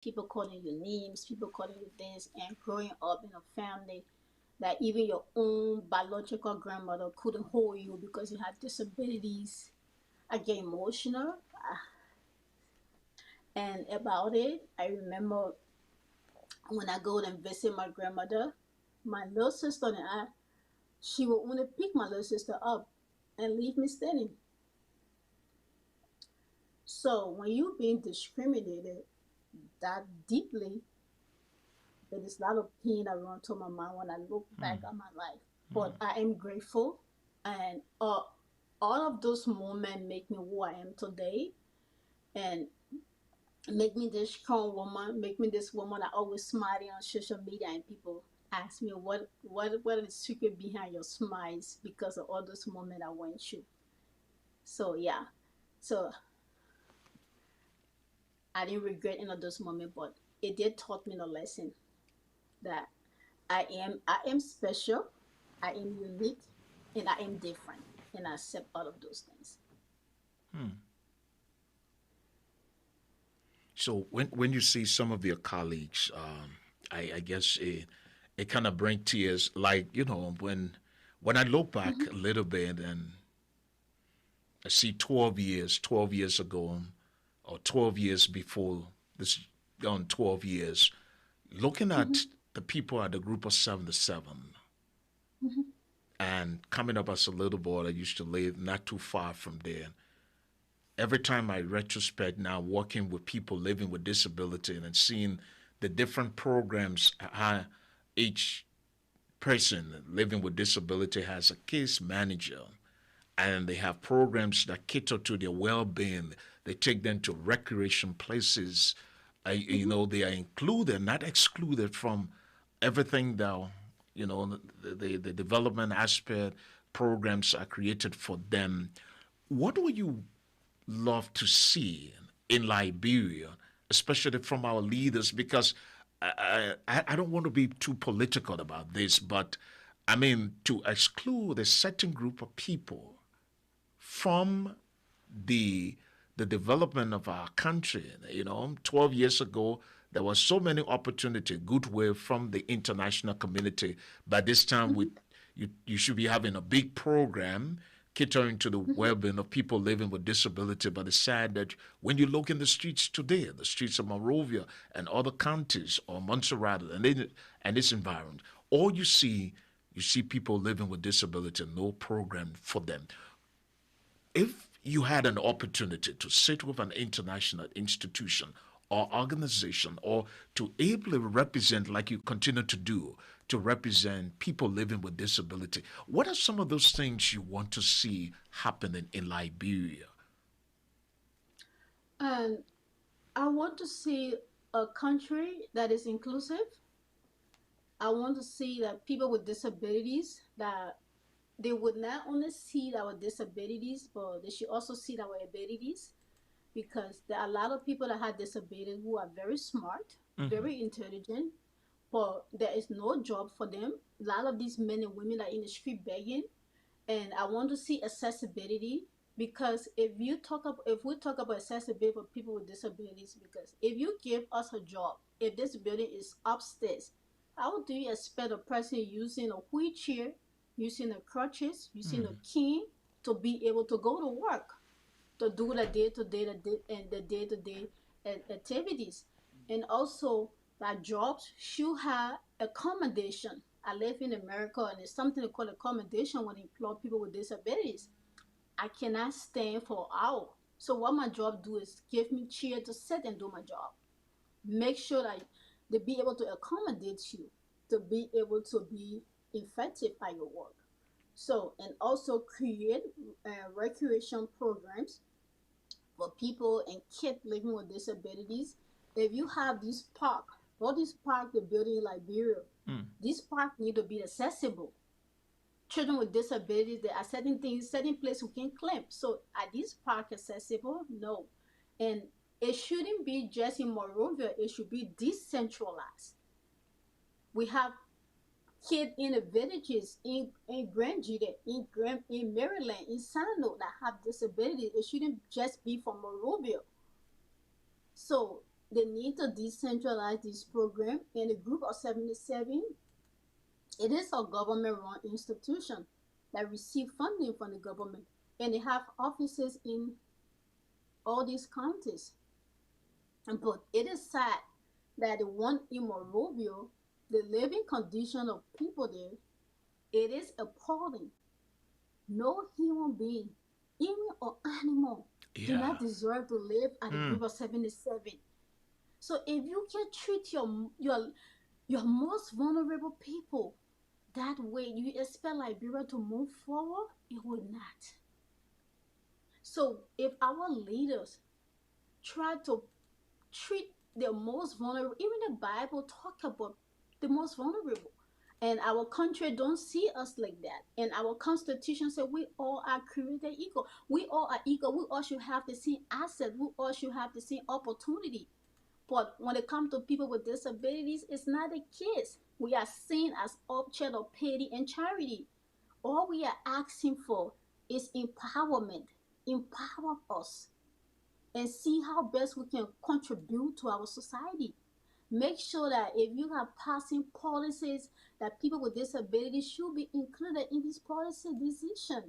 people calling you names, people calling you this, and growing up in a family that even your own biological grandmother couldn't hold you because you had disabilities. I get emotional and about it. I remember when I go and visit my grandmother, my little sister and I, she will only pick my little sister up and leave me standing. So when you're being discriminated that deeply, there is a lot of pain that run to my mind when I look back at my life. But I am grateful, and all of those moments make me who I am today, and make me this strong woman, make me this woman that always smiling on social media, and people ask me what is the secret behind your smiles because of all those moments I went through. So yeah, so I didn't regret any of those moments, but it did taught me the lesson that I am special, I am unique, and I am different, and I accept all of those things. So when you see some of your colleagues, I guess it kind of brings tears. Like when I look back a Hmm. little bit and I see 12 years ago, or 12 years before this, on 12 years, looking at Hmm. the people at the group of 77, Hmm. and coming up as a little boy, I used to live not too far from there. Every time I retrospect now, working with people living with disability and seeing the different programs, how each person living with disability has a case manager, and they have programs that cater to their well-being. They take them to recreation places. Hmm. They are included, not excluded from everything that the development aspect programs are created for them. What would you love to see in Liberia, especially from our leaders? Because I don't want to be too political about this, but I mean, to exclude a certain group of people from the the development of our country. 12 years ago, there was so many opportunity, goodwill from the international community. By this time, Hmm. you should be having a big program catering to the Hmm. well-being of people living with disability. But it's sad that when you look in the streets today, the streets of Monrovia and other counties, or Montserrat and its environment, all you see people living with disability, no program for them. If you had an opportunity to sit with an international institution or organization, or to ably represent, like you continue to do, to represent people living with disability, what are some of those things you want to see happening in Liberia? And I want to see a country that is inclusive. I want to see that people with disabilities that they would not only see our disabilities, but they should also see our abilities because there are a lot of people that have disabilities who are very smart, very intelligent, but there is no job for them. A lot of these men and women are in the street begging, and I want to see accessibility because if we talk about accessibility for people with disabilities, because if you give us a job, if this building is upstairs, how do you expect a person using a wheelchair, using a crutches, using a cane to be able to go to work, to do the day to day and the day to day activities, and also that jobs should have accommodation. I live in America, and it's something called accommodation when they employ people with disabilities. I cannot stand for hours. So what my job do is give me chair to sit and do my job. Make sure that they be able to accommodate you to be able to be effective at your work. So and also create recreation programs for people and kids living with disabilities. If you have this park, all these park they're building in Liberia, this park need to be accessible. Children with disabilities, there are certain things, certain places who can climb. So are these park accessible? No. And it shouldn't be just in Monrovia, it should be decentralized. We have kids in the villages in Grand Jude, in Maryland, in Sano that have disabilities. It shouldn't just be from Monrovia. So they need to decentralize this program. And the group of 77, it is a government-run institution that receive funding from the government, and they have offices in all these counties. But it is sad that the one in Monrovia, the living condition of people there, it is appalling. No human being, even or animal, do Yeah. not deserve to live at the Mm. group of 77. So if you can treat your most vulnerable people that way, you expect Liberia to move forward? It would not. So if our leaders try to treat the most vulnerable, even the Bible talk about the most vulnerable, and our country don't see us like that. And our constitution said we all are created equal. We all are equal. We all should have the same asset. We all should have the same opportunity. But when it comes to people with disabilities, it's not the case. We are seen as object of pity and charity. All we are asking for is empowerment. Empower us and see how best we can contribute to our society. Make sure that if you have passing policies, that people with disabilities should be included in this policy decision,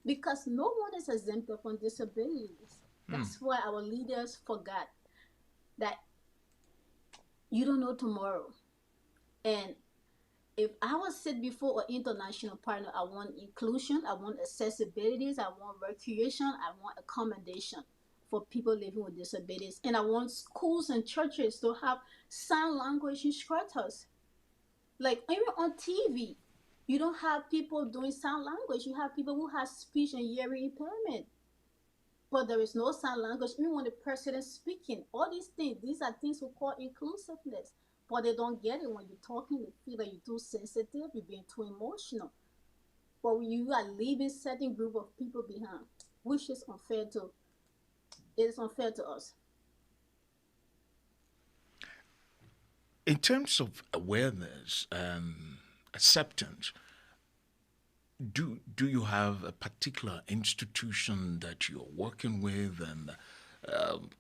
because no one is exempted from disabilities. Mm. That's why our leaders forgot that you don't know tomorrow. And if I was sit before an international partner, I want inclusion, I want accessibilities, I want recreation, I want accommodation for people living with disabilities. And I want schools and churches to have sign language instructors. Like even on TV, you don't have people doing sign language. You have people who have speech and hearing impairment. But there is no sign language, even when the person is speaking. All these things, these are things we call inclusiveness. But they don't get it when you're talking, they feel that you're too sensitive, you're being too emotional. But when you are leaving certain group of people behind, which is unfair to, it is unfair to us. In terms of awareness and acceptance, do you have a particular institution that you're working with and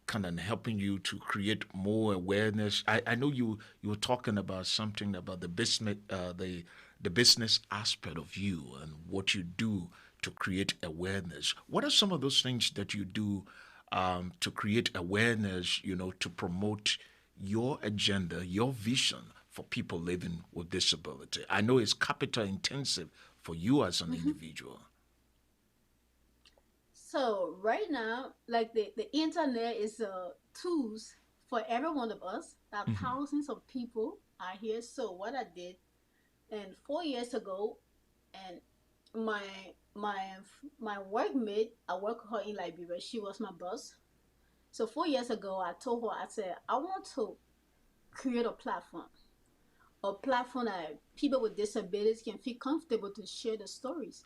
kind of helping you to create more awareness? I know you were talking about something about the business aspect of you and what you do to create awareness. What are some of those things that you do to create awareness? To promote your agenda, your vision for people living with disability. I know it's capital intensive for you as an Mm-hmm. individual. So right now, like the internet is tools for every one of us. That Mm-hmm. thousands of people are here. So what I did, and 4 years ago, and my my my workmate, I work with her in Liberia. She was my boss. So 4 years ago, I told her, I said, I want to create a platform that people with disabilities can feel comfortable to share the stories,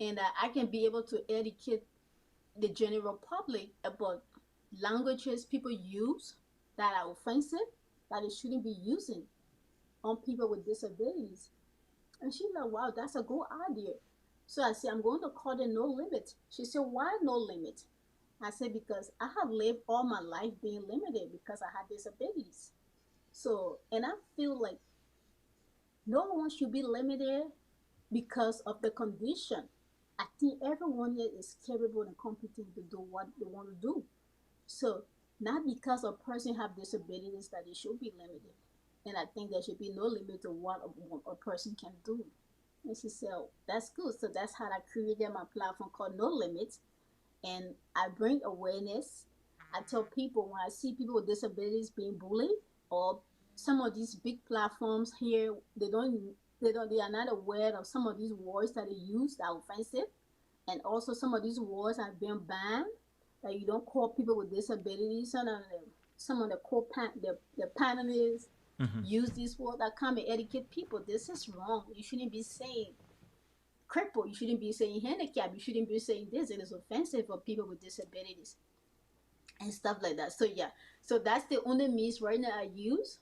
and that I can be able to educate the general public about languages people use that are offensive, that they shouldn't be using on people with disabilities. And she's like, wow, that's a good idea. So I said, I'm going to call it No Limit. She said, why no limit? I said, because I have lived all my life being limited because I had disabilities. So, and I feel like no one should be limited because of the condition. I think everyone here is capable and competent to do what they want to do. So, not because a person have disabilities that they should be limited. And I think there should be no limit to what a person can do. And she said, oh, that's good. So that's how I created my platform called No Limits. And I bring awareness. I tell people when I see people with disabilities being bullied, or some of these big platforms here, they are not aware of some of these words that they use that are offensive. And also some of these words have been banned. That you don't call people with disabilities. Some of the the panelists Mm-hmm. use these words that come and educate people. This is wrong. You shouldn't be saying cripple. You shouldn't be saying handicap. You shouldn't be saying this. It is offensive for people with disabilities and stuff like that. So yeah, so that's the only means right now I use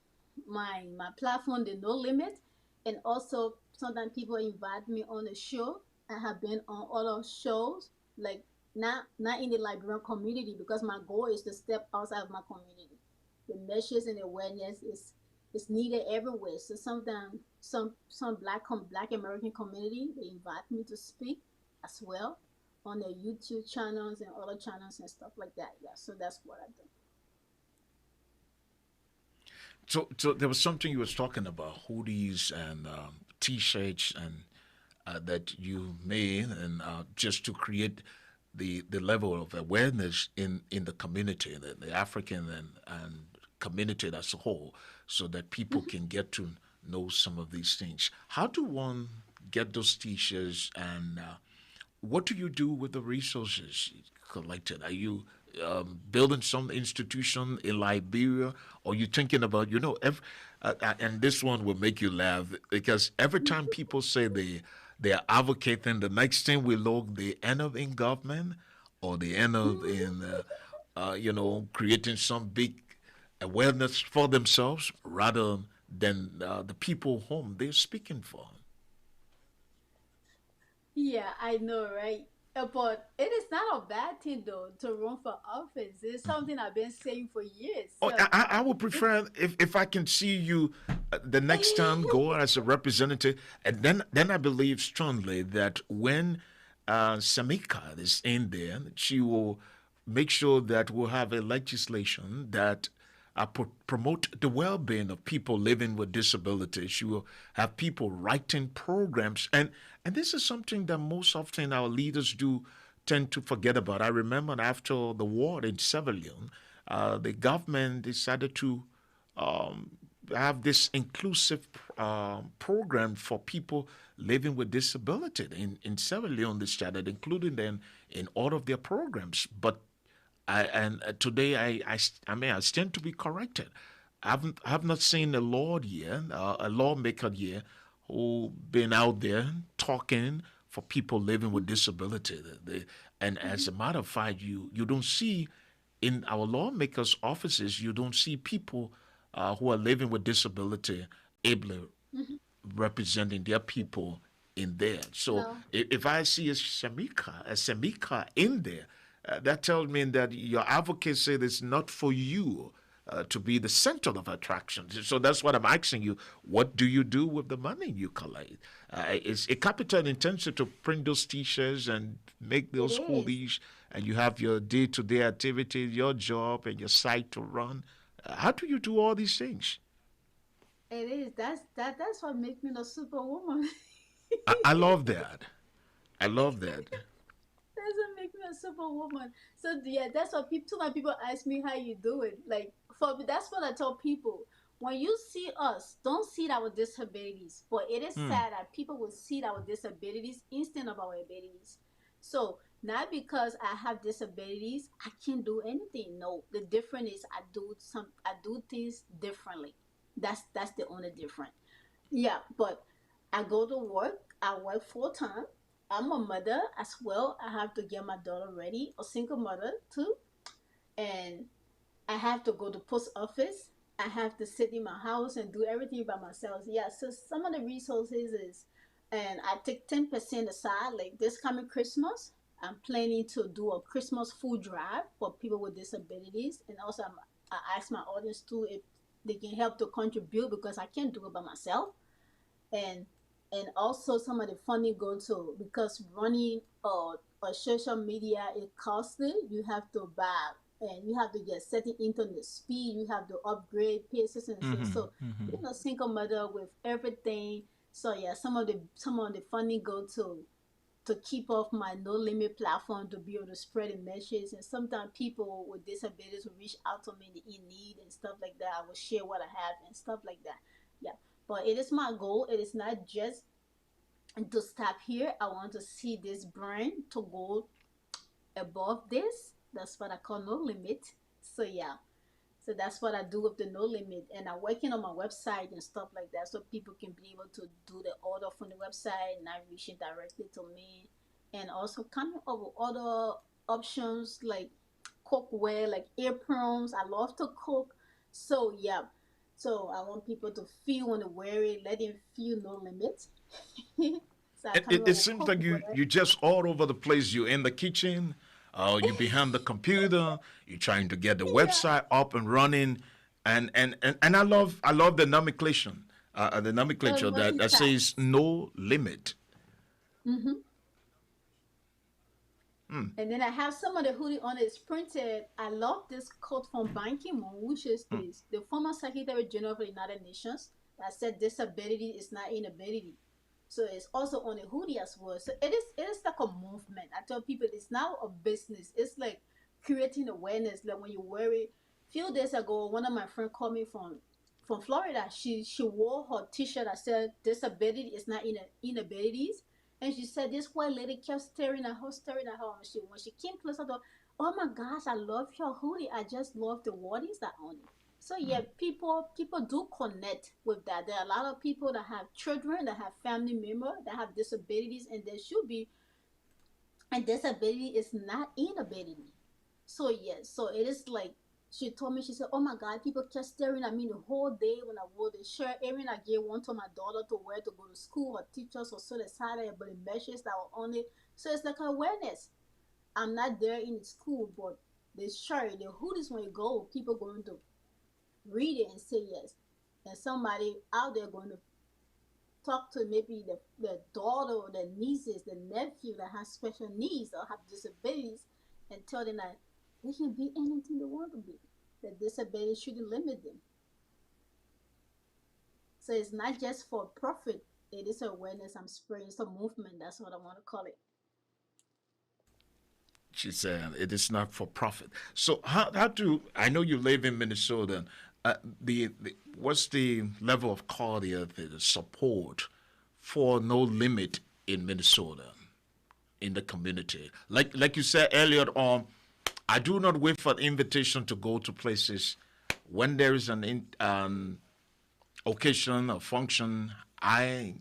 my platform, the No Limit, and also sometimes people invite me on a show. I have been on other shows like not in the Liberian community, because my goal is to step outside of my community. The messages and awareness is needed everywhere. So sometimes some black American community, they invite me to speak as well on their YouTube channels and other channels and stuff like that. Yeah, so that's what I do. So there was something you was talking about hoodies and t-shirts and that you made and just to create the level of awareness in the community, the African and community as a whole, so that people Mhm. can get to know some of these things. How do one get those t-shirts and what do you do with the resources collected? Are you building some institution in Liberia, or you thinking about and this one will make you laugh because every time people say they are advocating, the next thing we look, they end up in government or they end up in creating some big awareness for themselves rather than the people whom they're speaking for. Yeah, I know, right? But it is not a bad thing though to run for office. It's something I've been saying for years. Oh, So I would it, prefer if I can see you the next time go as a representative, and then I believe strongly that when Samika is in there, she will make sure that we'll have a legislation that promote the well-being of people living with disabilities. She will have people writing programs, and this is something that most often our leaders do tend to forget about. I remember after the war in Sierra Leone, the government decided to um, have this inclusive program for people living with disability. In Sierra Leone, they started including them in all of their programs. But today I mean I stand to be corrected. I have not seen a law here, a lawmaker here, who been out there talking for people living with disability. And as a matter of fact, you don't see in our lawmakers' offices, you don't see people who are living with disability able representing their people in there. So no, if I see a Shamika in there, that tells me that your advocacy is not for you to be the center of attraction. So that's what I'm asking you. What do you do with the money you collect? It's a capital intensive to print those T-shirts and make it those is. hoodies, and you have your day-to-day activities, your job, and your site to run. How do you do all these things? It is. That's what makes me the superwoman. I love that. I love that. Doesn't make me a superwoman. So yeah, that's what people. Too many people ask me how you do it. Like for me, that's what I tell people. When you see us, don't see our disabilities. But it is Hmm. sad that people will see our disabilities instead of our abilities. So not because I have disabilities, I can't do anything. No, the difference is I do things differently. That's the only difference. Yeah, but I go to work. I work full time. I'm a mother as well. I have to get my daughter ready, a single mother too, and I have to go to post office. I have to sit in my house and do everything by myself. Yeah, so some of the resources is, and I take 10% aside. Like this coming Christmas, I'm planning to do a Christmas food drive for people with disabilities, and also I ask my audience too if they can help to contribute because I can't do it by myself, and also some of the funding go to because running a social media is costly. You have to buy and you have to get certain internet speed. You have to upgrade pieces and so. Mm-hmm. So Mm-hmm. being a single mother with everything. So yeah, some of the funding go to keep off my no limit platform to be able to spread the message. And sometimes people with disabilities will reach out to me in need and stuff like that. I will share what I have and stuff like that. Yeah. But it is my goal. It is not just to stop here. I want to see this brand to go above this. That's what I call no limit. So yeah. So that's what I do with the no limit, and I'm working on my website and stuff like that, so people can be able to do the order from the website and not reaching directly to me, and also coming up with other options like cookware, like aprons. I love to cook, so yeah. So I want people to feel when they wear it, let them feel no limit. So I It, come it, up it with seems like you cookware. you just all over the place. You're in the kitchen. You're behind the computer, you're trying to get the Yeah. website up and running, and I love the nomenclature that says Multitask. no limit. Mm-hmm. And then I have some of the hoodie on it is printed. I love this quote from Ban Ki-moon, which is this the former Secretary General of the United Nations that said disability is not inability. So it's also on a hoodie as well. So it is like a movement. I tell people it's now a business. It's like creating awareness. Like when you wear it. Few days ago, one of my friends called me from Florida. She wore her T-shirt that said disability is not inabilities, and she said this white lady kept staring at her. When she came closer to her, oh my gosh, I love your hoodie. I just love the wordings that on it. So yeah, people do connect with that. There are a lot of people that have children, that have family members, that have disabilities, and there should be, and disability is not inability. So yes, so it is like she told me, she said, oh my god, people kept staring at me the whole day when I wore the shirt. Even I gave one to my daughter to wear to go to school. Her teachers were so excited about the messages that were on it. So it's like awareness. I'm not there in the school, but the shirt, the hoodies, when you go, people going to read it and say yes. And somebody out there going to talk to maybe the daughter or the nieces, the nephew that has special needs or have disabilities, and tell them that they can be anything they want to be. That disability shouldn't limit them. So it's not just for profit. It is awareness I'm spreading. It's a movement. That's what I want to call it. She said it is not for profit. So how do I know you live in Minnesota? The what's the level of quality of the support for No Limit in Minnesota in the community? Like you said earlier on, I do not wait for the invitation to go to places when there is an occasion or function. I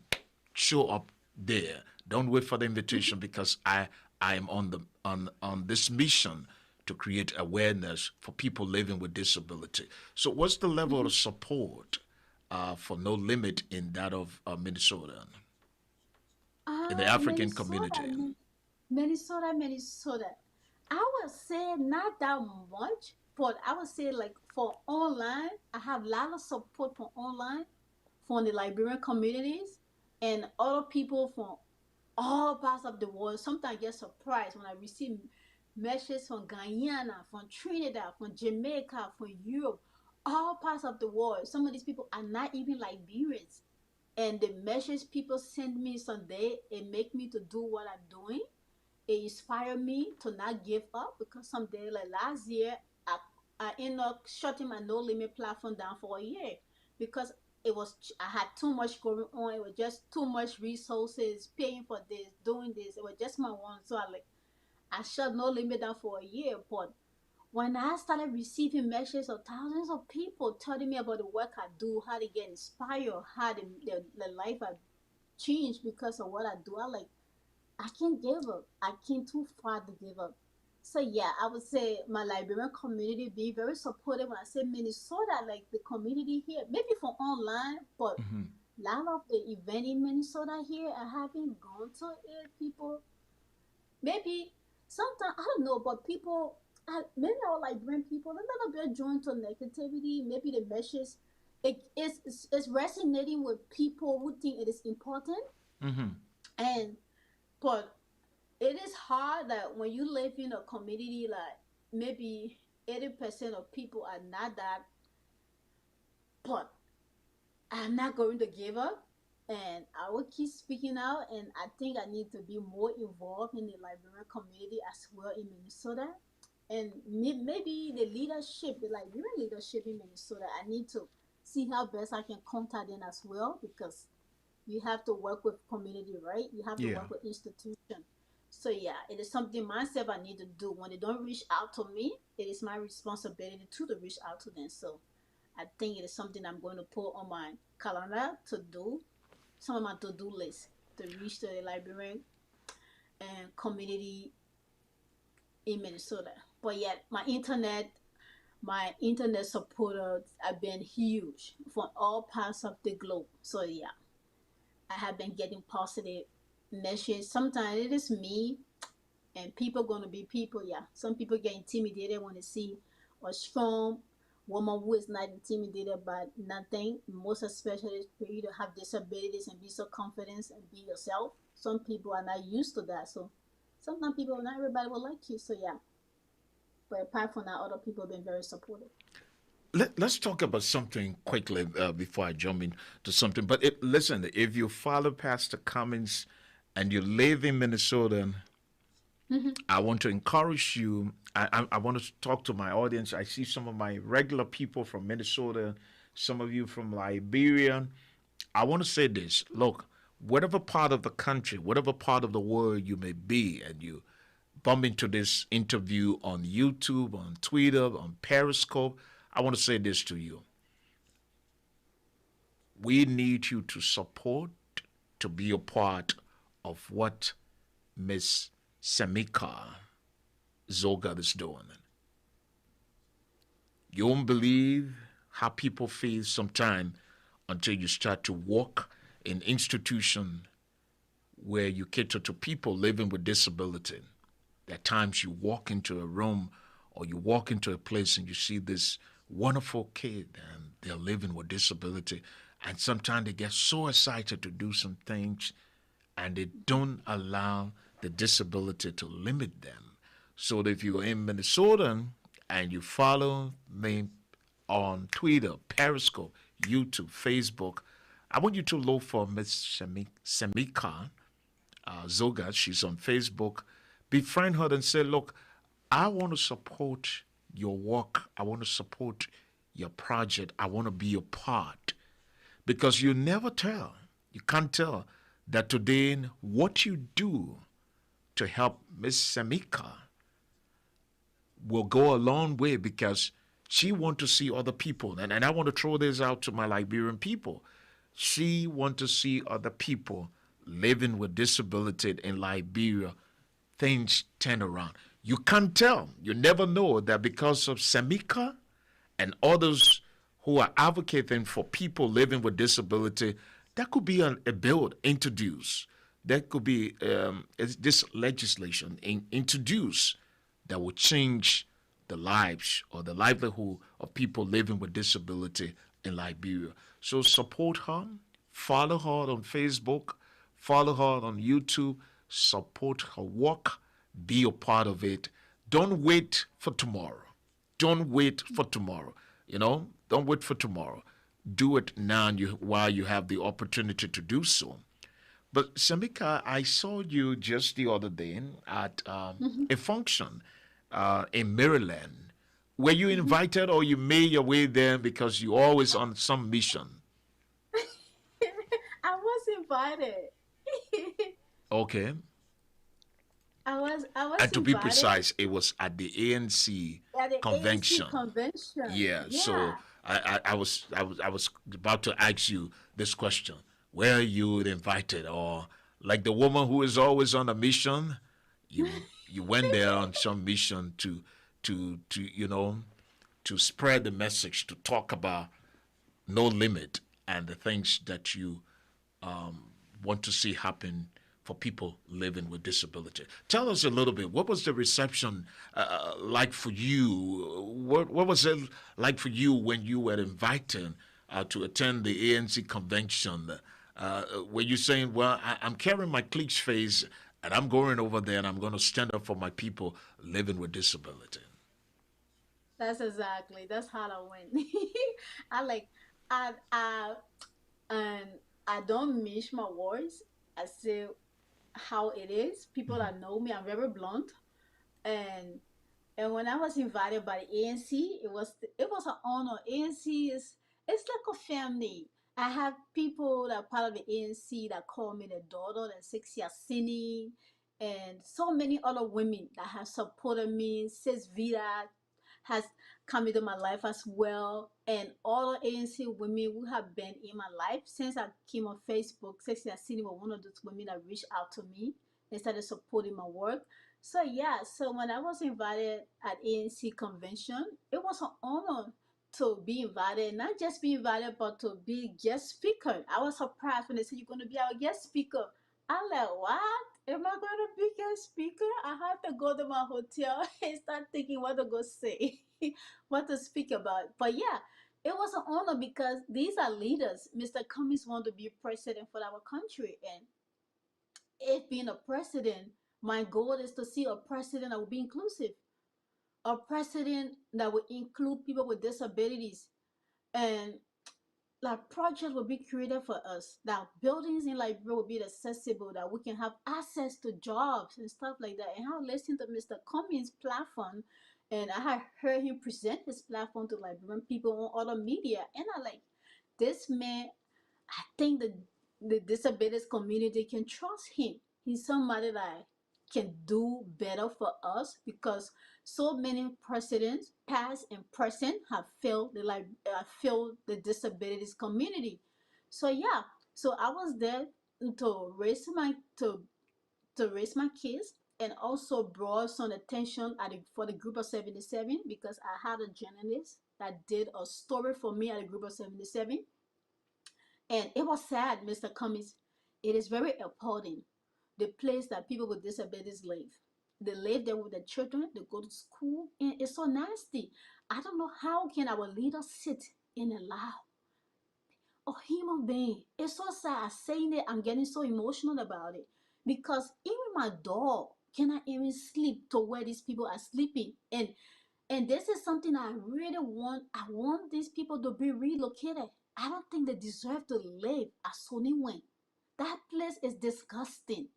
show up there. Don't wait for the invitation because I am on this mission to create awareness for people living with disability. So, what's the level of support for No Limit in that of Minnesota, in the African Minnesota, community? Minnesota. I would say not that much, but I would say like for online, I have a lot of support for online from the Liberian communities and other people from all parts of the world. Sometimes I get surprised when I receive messages from Guyana, from Trinidad, from Jamaica, from Europe, all parts of the world. Some of these people are not even Liberians. And the message people send me someday, it make me to do what I'm doing. It inspire me to not give up because someday, like last year, I ended up shutting my No Limit platform down for a year because I had too much going on. It was just too much resources, paying for this, doing this. It was just my one. So I shut No Limit down for a year. But when I started receiving messages of thousands of people telling me about the work I do, how they get inspired, how the life I changed because of what I do, I can't give up. I can't too far to give up. So yeah, I would say my Liberian community be very supportive. When I say Minnesota, like the community here, maybe for online, but a lot of the event in Minnesota here, I haven't gone to it. People, maybe sometimes I don't know, but people, maybe our Liberian people, they're not a bit drawn to negativity. Maybe the message, it's resonating with people who think it is important, and but it is hard that when you live in a community like maybe 80% of people are not that, but I'm not going to give up and I will keep speaking out. And I think I need to be more involved in the Liberian community as well in Minnesota. And maybe the leadership, the Liberian leadership in Minnesota, I need to see how best I can contact them as well because you have to work with community, right? You have to Yeah. work with institution. So yeah, it is something myself I need to do. When they don't reach out to me, it is my responsibility to reach out to them. So I think it is something I'm going to put on my calendar to do, some of my to-do list to reach the Liberian and community in Minnesota. But yet my internet supporters have been huge from all parts of the globe. So yeah, I have been getting positive messages. Sometimes it is me. And people gonna be people. Yeah, some people get intimidated when they see a strong woman who is not intimidated by nothing. Most especially for you to have disabilities and be so confident and be yourself. Some people are not used to that, so sometimes people, not everybody will like you. So yeah, but apart from that, other people have been very supportive. Let's talk about something quickly before I jump into something. But listen, if you follow Pastor Cummins and you live in Minnesota, Mm-hmm. I want to encourage you. I want to talk to my audience. I see some of my regular people from Minnesota, some of you from Liberia. I want to say this. Look, whatever part of the country, whatever part of the world you may be, and you bump into this interview on YouTube, on Twitter, on Periscope, I want to say this to you. We need you to support, to be a part of what Miss Samika ZOGAR is doing. You won't believe how people feel sometimes until you start to walk in institution where you cater to people living with disability. At times you walk into a room or you walk into a place and you see this wonderful kid and they're living with disability. And sometimes they get so excited to do some things and they don't allow the disability to limit them. So if you're in Minnesota and you follow me on Twitter, Periscope, YouTube, Facebook, I want you to look for Miss Samika ZOGAR. She's on Facebook. Befriend her and say, look, I want to support your work. I want to support your project. I want to be a part. Because you never tell, you can't tell that today what you do to help Miss Samika will go a long way because she want to see other people. And I want to throw this out to my Liberian people. She want to see other people living with disability in Liberia, things turn around. You can't tell. You never know that because of Samika and others who are advocating for people living with disability, that could be a bill introduced. That could be this legislation introduced that will change the lives or the livelihood of people living with disability in Liberia. So support her, follow her on Facebook, follow her on YouTube, support her work, be a part of it. Don't wait for tomorrow. Don't wait for tomorrow. Don't wait for tomorrow. Do it now while you have the opportunity to do so. But Samika, I saw you just the other day at Mm-hmm. a function in Maryland. Were you Mm-hmm. invited or you made your way there because you're always on some mission? I was invited. Okay. I was And to be invited precise, it was at the ANC at the ANC convention. convention. Yeah. So Yeah. I was about to ask you this question: were you invited, or like the woman who is always on a mission, you went there on some mission to spread the message, to talk about no limit and the things that you want to see happen for people living with disability. Tell us a little bit. What was the reception like for you? What was it like for you when you were invited to attend the ANC convention? Were you saying, "Well, I'm carrying my clique's face, and I'm going over there, and I'm going to stand up for my people living with disability"? That's how I went. I like I and I don't miss my words. I say how it is. People that know me, I'm very blunt. And and when I was invited by the ANC, it was an honor. ANC is it's like a family. I have people that are part of the ANC that call me the daughter, and Sexy Asini, and so many other women that have supported me. Sis Vida has come into my life as well, and all the ANC women who have been in my life since I came on Facebook. Sexy Asini was one of those women that reached out to me and started supporting my work. So yeah, so when I was invited at ANC convention, it was an honor to be invited, not just be invited, but to be guest speaker. I was surprised when they said you're going to be our guest speaker. I'm like, what? Am I going to be a speaker? I have to go to my hotel and start thinking what to go say, what to speak about. But yeah, it was an honor because these are leaders. Mr. Cummings wanted to be president for our country. And if being a president, my goal is to see a president that will be inclusive, a president that will include people with disabilities, and like projects will be created for us, that buildings in Liberia will be accessible, that we can have access to jobs and stuff like that. And I listened to Mr. Cummings' platform, and I had heard him present his platform to Liberian people on other media, and I like, this man, I think the disabilities community can trust him. He's somebody that can do better for us because so many presidents, past and present, have failed failed the disabilities community. So yeah, so I was there to raise my to raise my kids and also brought some attention for the group of 77 because I had a journalist that did a story for me at the group of 77, and it was sad, Mr. Cummings. It is very important. The place that people with disabilities live. They live there with their children, they go to school, and it's so nasty. I don't know how can our leaders sit and allow a human being. It's so sad saying it, I'm getting so emotional about it. Because even my dog cannot even sleep to where these people are sleeping. And this is something I really want. I want these people to be relocated. I don't think they deserve to live at Sony Wayne. That place is disgusting.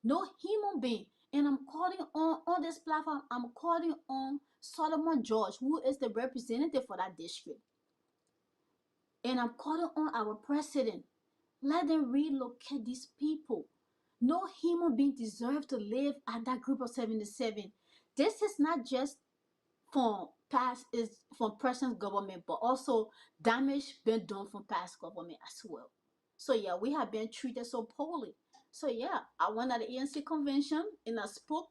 No human being. And I'm calling on this platform, I'm calling on Solomon George, who is the representative for that district. And I'm calling on our president. Let them relocate these people. No human being deserves to live at that group of 77. This is not just from past is from present government, but also damage been done from past government as well. So yeah, we have been treated so poorly. So yeah, I went at the ANC convention and I spoke,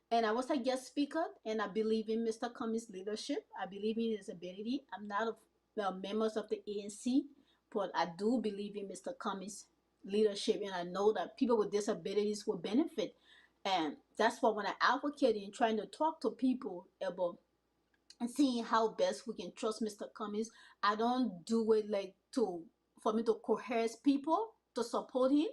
and I was a guest speaker, and I believe in Mr. Cummings' leadership. I believe in his ability. I'm not a members of the ANC, but I do believe in Mr. Cummings' leadership, and I know that people with disabilities will benefit. And that's why when I advocate in trying to talk to people about and seeing how best we can trust Mr. Cummings. I don't do it like to for me to coerce people to support him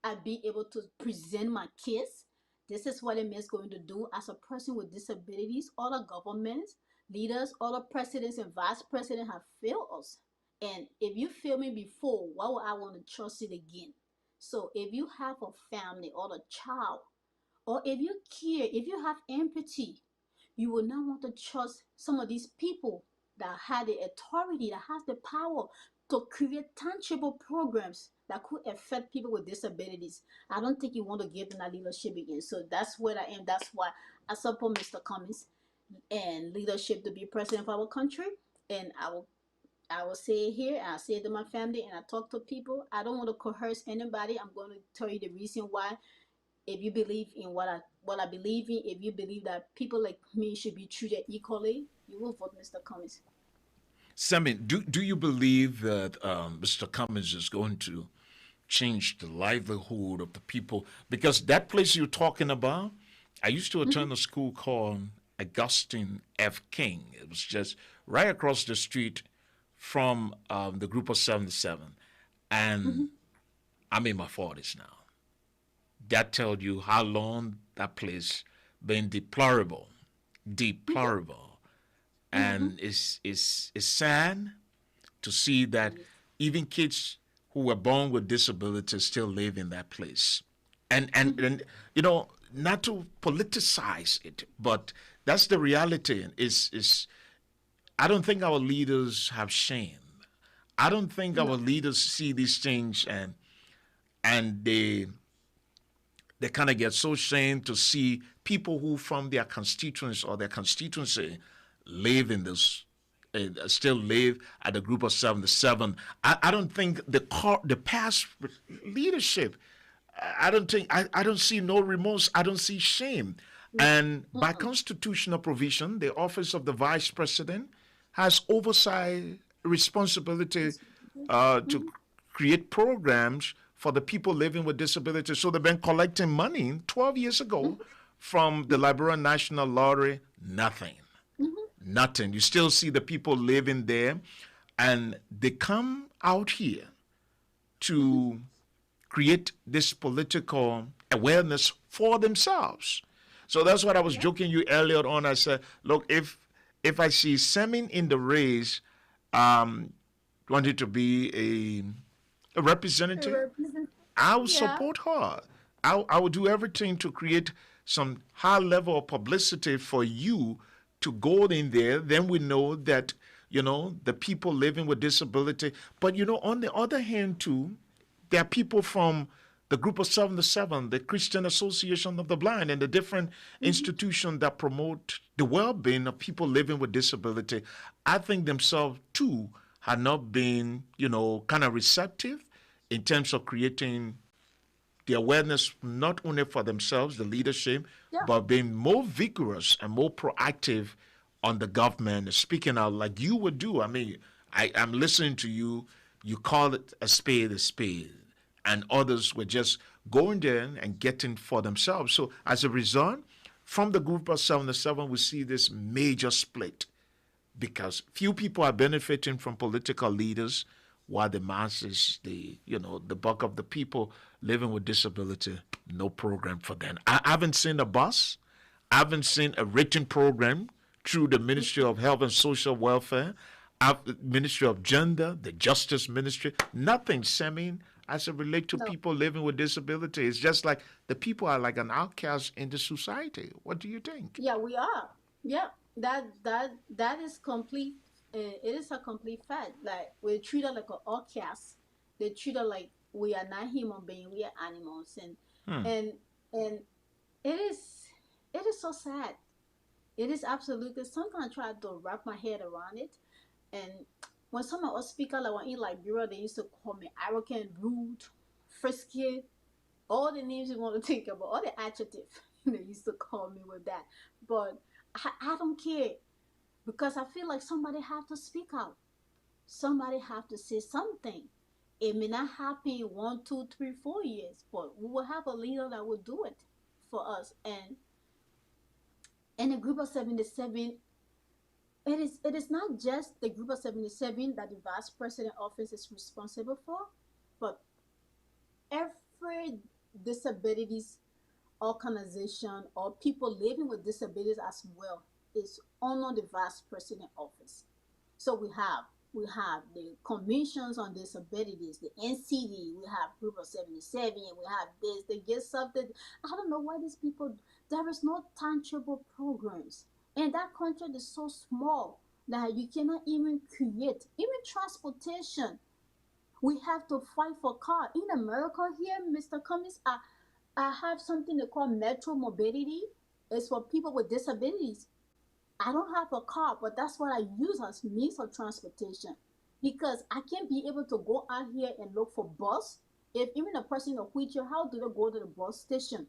and be able to present my case. This is what it is going to do as a person with disabilities. All the governments, leaders, all the presidents and vice presidents have failed us. And if you failed me before, why would I want to trust it again? So if you have a family or a child, or if you care, if you have empathy, you will not want to trust some of these people that had the authority, that has the power to create tangible programs that could affect people with disabilities. I don't think you want to give them that leadership again. So that's where I am. That's why I support Mr. Cummings and leadership to be president of our country. And I will say it here, and I say it to my family, and I talk to people. I don't want to coerce anybody. I'm going to tell you the reason why. If you believe in what I believe in, if you believe that people like me should be treated equally, you will vote Mr. Cummings. Sammy, do you believe that Mr. Cummings is going to change the livelihood of the people? Because that place you're talking about, I used to Mm-hmm, attend a school called Augustine F. King. It was just right across the street from the group of 77. mm-hmm, And I'm in my 40s now. That tells you how long that place been deplorable, deplorable. mm-hmm. And it's sad to see that even kids who were born with disabilities still live in that place. And you know, not to politicize it, but that's the reality. Is I don't think our leaders have shame. I don't think our No. leaders see these things and they kind of get so ashamed to see people who from their constituents or their constituency live in this still live at the group of 77. I don't think the past leadership, I don't see no remorse. I don't see shame. No. And by Mm-mm. constitutional provision, the office of the vice president has oversight responsibility to Mm-hmm. create programs for the people living with disabilities. So they've been collecting money 12 years ago Mhm. from the Liberian National Lottery. Nothing. Mhm. Nothing. You still see the people living there, and they come out here Mhm. to create this political awareness for themselves. So that's what I was Yeah. joking you earlier on. I said, look, if I see Semin in the race, um, wanted to be a A representative, represent- I will Yeah. support her. I will do everything to create some high level of publicity for you to go in there. Then we know that, the people living with disability. But, on the other hand, too, there are people from the group of 77, the Christian Association of the Blind, and the different Mhm. institutions that promote the well being of people living with disability. I think themselves, too, had not been, kind of receptive in terms of creating the awareness not only for themselves, the leadership, Yeah. but being more vigorous and more proactive on the government, speaking out like you would do. I mean, I'm listening to you. You call it a spade, and others were just going there and getting for themselves. So as a result, from the group of 77, we see this major split because few people are benefiting from political leaders while the masses, the bulk of the people living with disability, no program for them. I haven't seen a bus. I haven't seen a written program through the Ministry of Health and Social Welfare, Ministry of Gender, the Justice Ministry. Nothing, Semin, as it relates to No. people living with disability. It's just like the people are like an outcast in the society. What do you think? Yeah, we are. Yeah. That is complete. It is a complete fact. Like we're treated like an outcast. They treat us like we are not human beings. We are animals, Hmm. and and it is it is so sad. It is absolutely. Sometimes I try to wrap my head around it. And when some of us speak out, like when in Liberia, they used to call me arrogant, rude, frisky, all the names you want to think about, all the adjectives they used to call me with that. But I don't care because I feel like somebody have to speak out. Somebody have to say something. It may not happen in 1, 2, 3, 4 years, but we will have a leader that will do it for us. And the group of 77, it is not just the group of 77 that the vice president office is responsible for, but every disabilities organization or people living with disabilities as well is under the vice president office. So we have the commissions on disabilities, the NCD, we have group of 77, we have this, they get something. I don't know why these people, there is no tangible programs. And that country is so small that you cannot even create, even transportation. We have to fight for car. In America here, Mr. Cummings, I have something they call metro mobility. It's for people with disabilities. I don't have a car, but that's what I use as means of transportation because I can't be able to go out here and look for bus. If even a person in a wheelchair, how do they go to the bus station?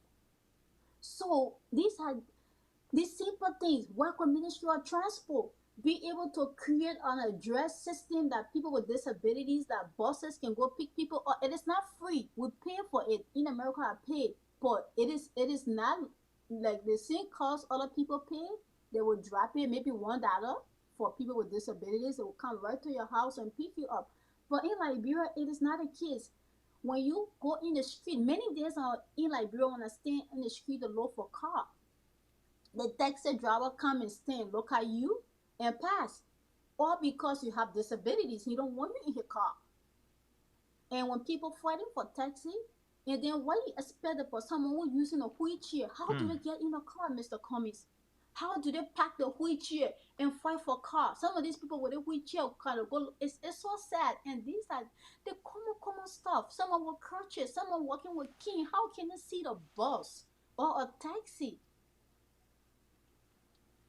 So these simple things. Work with Ministry of Transport. Be able to create an address system that people with disabilities, that buses can go pick people up. It is not free. We pay for it. In America, I pay, but it is not like the same cost other people pay. They will drop it maybe $1 for people with disabilities. They will come right to your house and pick you up. But in Liberia, it is not a case. When you go in the street, many days in Liberia, when I stand in the street to look for car, the taxi driver come and stand, look at you, and pass. Or because you have disabilities, he don't want you in his car. And when people fighting for taxi, and then what you expect for someone who using a wheelchair? How do Hmm. they get in a car, Mr. Cummings? How do they pack the wheelchair and fight for car? Some of these people with a wheelchair kind of go. It's so sad. And these are the common stuff. Someone with crutches, someone walking with cane. How can they see the bus or a taxi?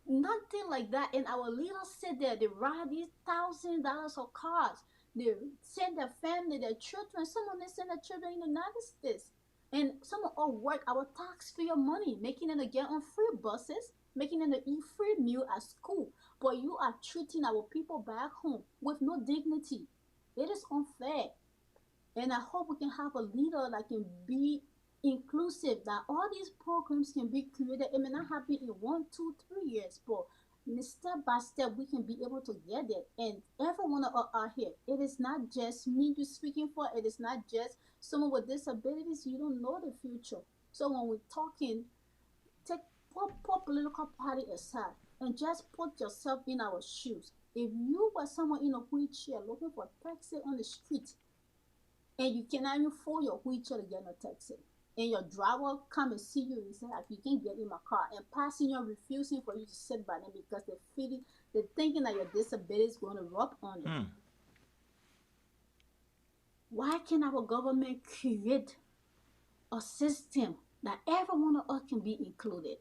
Nothing like that. And our leaders sit there, they ride these $1,000 of cars. They send their family, their children. Some of them send their children in the United States. And some of our work, our taxpayer money, making them to get on free buses, making them to eat free meal at school. But you are treating our people back home with no dignity. It is unfair. And I hope we can have a leader that can be inclusive, that all these programs can be created. It may not happen in 1, 2, 3 years, but step by step we can be able to get it. And every one of us out here, it is not just me you speaking for, it is not just someone with disabilities. You don't know the future. So when we're talking, take put political party aside and just put yourself in our shoes. If you were someone in a wheelchair looking for taxi on the street, and you cannot even fold your wheelchair to get a taxi, and your driver come and see you and say, like, you can get in my car, and passing you, refusing for you to sit by them because they're thinking that your disability is going to rub on them. Hmm. Why can our government create a system that every one of us can be included?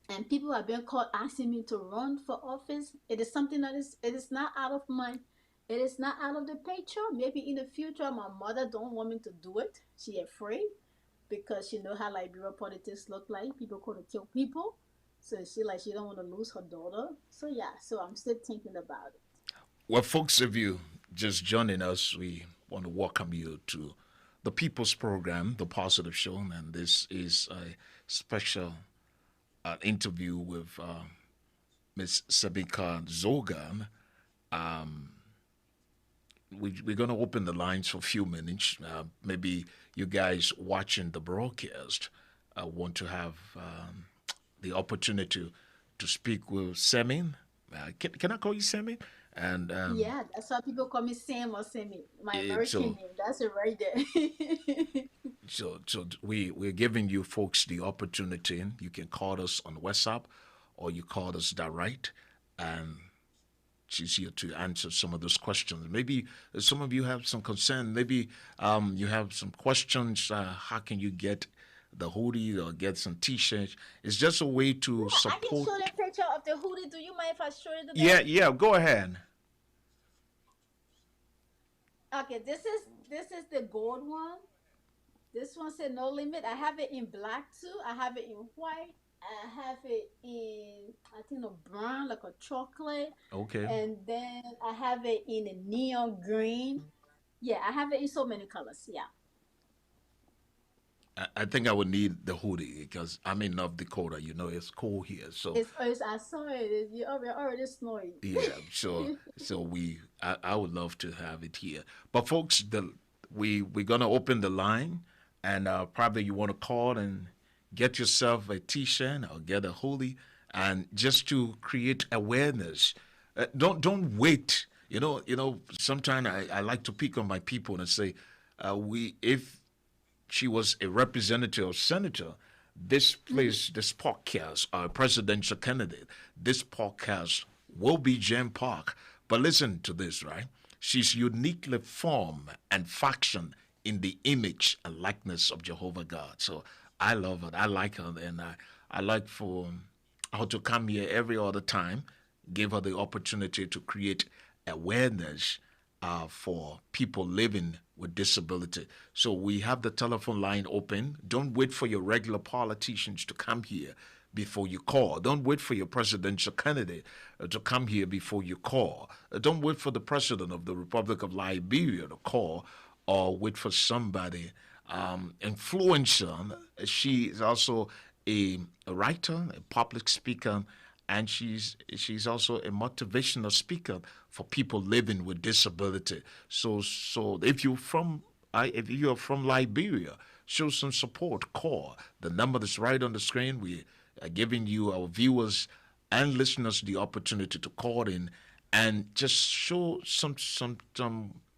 And people have been called asking me to run for office. It is something that it is not out of my, it is not out of the picture. Maybe in the future my mother don't want me to do it. She afraid because she know how Liberia politics look like. People could kill people. So she don't want to lose her daughter. So yeah, so I'm still thinking about it. Well, folks, if you just joining us, we want to welcome you to the People's Program, The Positive Show, and this is a special interview with Miss Sabika Zogan. We're going to open the lines for a few minutes. Maybe you guys watching the broadcast want to have the opportunity to speak with Semin. Can I call you Semin? And Yeah, that's why people call me Sam or Sammy. My American so name. That's it right there. we're giving you folks the opportunity. You can call us on WhatsApp, or you call us direct, and she's here to answer some of those questions. Maybe some of you have some concern. Maybe you have some questions. How can you get the hoodie or get some T-shirts? It's just a way to Yeah, I can support. show the picture of the hoodie. Do you mind if I show you today? Yeah, yeah. Go ahead. Okay, this is the gold one. This one said no limit. I have it in black too. I have it in white. I have it in, I think, a brown, like a chocolate, Okay. and then I have it in a neon green. Yeah, I have it in so many colors. Yeah, I think I would need the hoodie because I'm in North Dakota. You know, it's cold here. So it's I saw it. You already snowing. yeah, I would love to have it here. But folks, we're gonna open the line, and probably you want to call and get yourself a T-shirt or get a hoodie, and just to create awareness. Don't wait. Sometimes I like to pick on my people and say, we if she was a representative or senator, this Hmm. place, this podcast, our presidential candidate, this podcast will be Jen Park. But listen to this, right? She's uniquely formed and fashioned in the image and likeness of Jehovah God. So I love it. I like her, and I like for her to come here every other time, give her the opportunity to create awareness for people living with disability. So we have the telephone line open. Don't wait for your regular politicians to come here before you call. Don't wait for your presidential candidate to come here before you call. Don't wait for the president of the Republic of Liberia to call, or wait for somebody influential. She is also a writer, a public speaker, and she's also a motivational speaker for people living with disability. So if you're from Liberia, show some support. Call the number that's right on the screen. We are giving you, our viewers and listeners, the opportunity to call in and just show some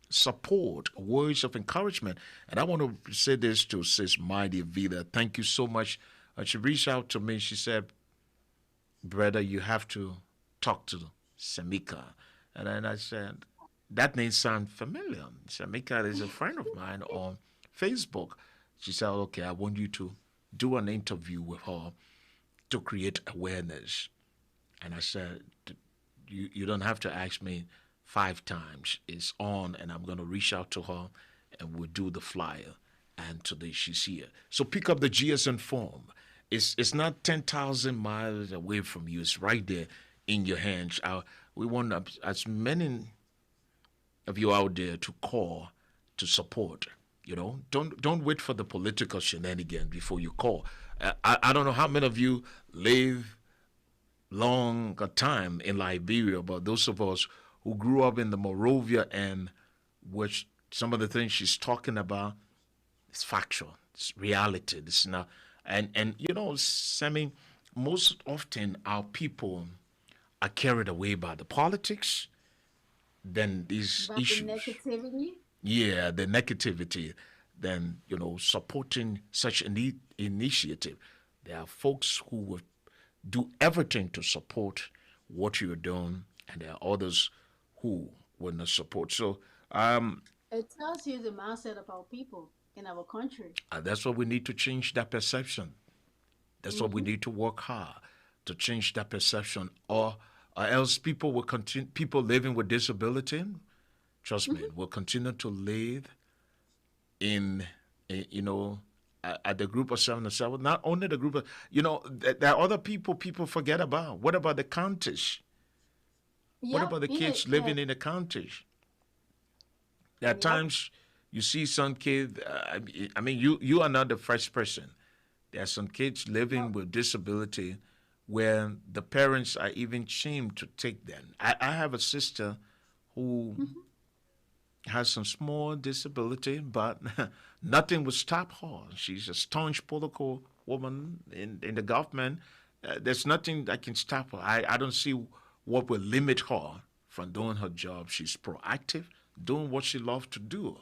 support, words of encouragement. And I want to say this to Sis Mighty Vida. Thank you so much. She reached out to me. She said, brother, you have to talk to Samika. And then I said, that name sounds familiar. Samika is a friend of mine on Facebook. She said, okay, I want you to do an interview with her to create awareness. And I said, you don't have to ask me 5 times. It's on, and I'm going to reach out to her, and we'll do the flyer. And today she's here. So pick up the GSN form. It's not 10,000 miles away from you. It's right there in your hands. We want as many of you out there to call to support. Don't wait for the political shenanigans before you call. I don't know how many of you live long a time in Liberia, but those of us who grew up in the Morovia, and which some of the things she's talking about, it's factual, it's reality. It's not, and Sammy, most often our people are carried away by the politics, then these About the issues. negativity. Yeah, the negativity, then supporting such an initiative. There are folks who will do everything to support what you're doing, and there are others who will not support. So It tells you the mindset of our people in our country. that's what we need to change that perception. That's what we Mm-hmm. need to work hard to change that perception, or else people will continue. People living with disability, trust me, Mm-hmm. will continue to live in, at the group of 707. Not only the group of, there are other people forget about. What about the counties? What Yep. about the Yeah. kids Yeah. living in the counties? There are Yep. times you see some kid. I mean, you are not the first person. There are some kids living Yep. with disability where the parents are even ashamed to take them. I have a sister who Mm-hmm. has some small disability, but nothing would stop her. She's a staunch political woman in the government. There's nothing that can stop her. I don't see what will limit her from doing her job. She's proactive, doing what she loves to do,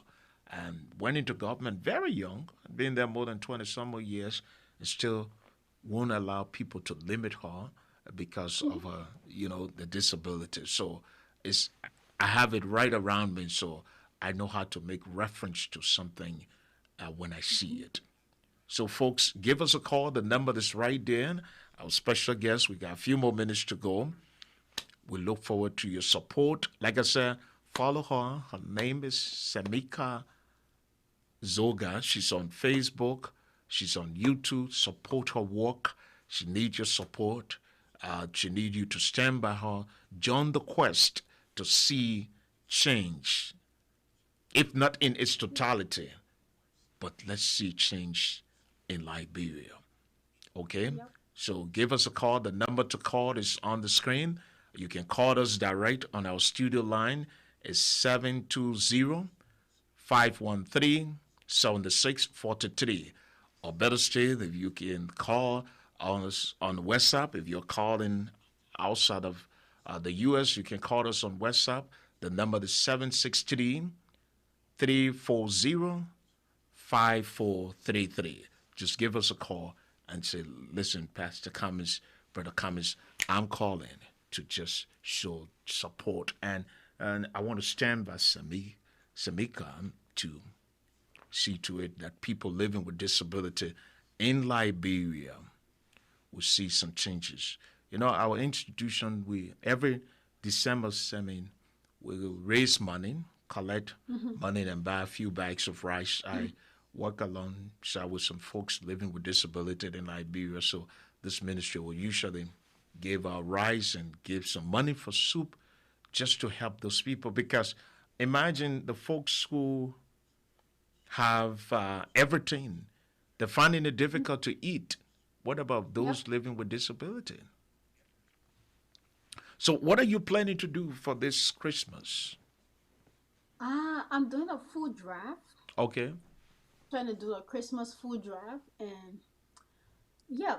and went into government very young, been there more than 20 some more years, and still won't allow people to limit her because Mm-hmm. of her, the disability. So it's I have it right around me, so I know how to make reference to something when I see Mm-hmm. it. So, folks, give us a call. The number is right there. Our special guest, we got a few more minutes to go. We look forward to your support. Like I said, follow her. Her name is Samika ZOGAR. She's on Facebook. She's on YouTube. Support her work. She needs your support. She needs you to stand by her. Join the quest to see change, if not in its totality, but let's see change in Liberia. Okay? Yep. So give us a call. The number to call is on the screen. You can call us direct on our studio line. It's 720-513-7643. Or better still, if you can call on us on WhatsApp. If you're calling outside of the U.S., you can call us on WhatsApp. The number is 763-340-5433. Just give us a call and say, listen, Pastor Cummins, Brother Cummins, I'm calling to just show support. And I want to stand by Samika to see to it that people living with disability in Liberia will see some changes. Our institution, we every December, we will raise money, collect Mm-hmm. money, and buy a few bags of rice. I work alongside with some folks living with disability in Liberia, so this ministry will usually give our rice and give some money for soup just to help those people. Because imagine the folks who have everything, they're finding it difficult to eat. What about Yep. those living with disability? So, what are you planning to do for this Christmas? I'm doing a food draft. Okay, Trying to do a Christmas food draft, and yeah,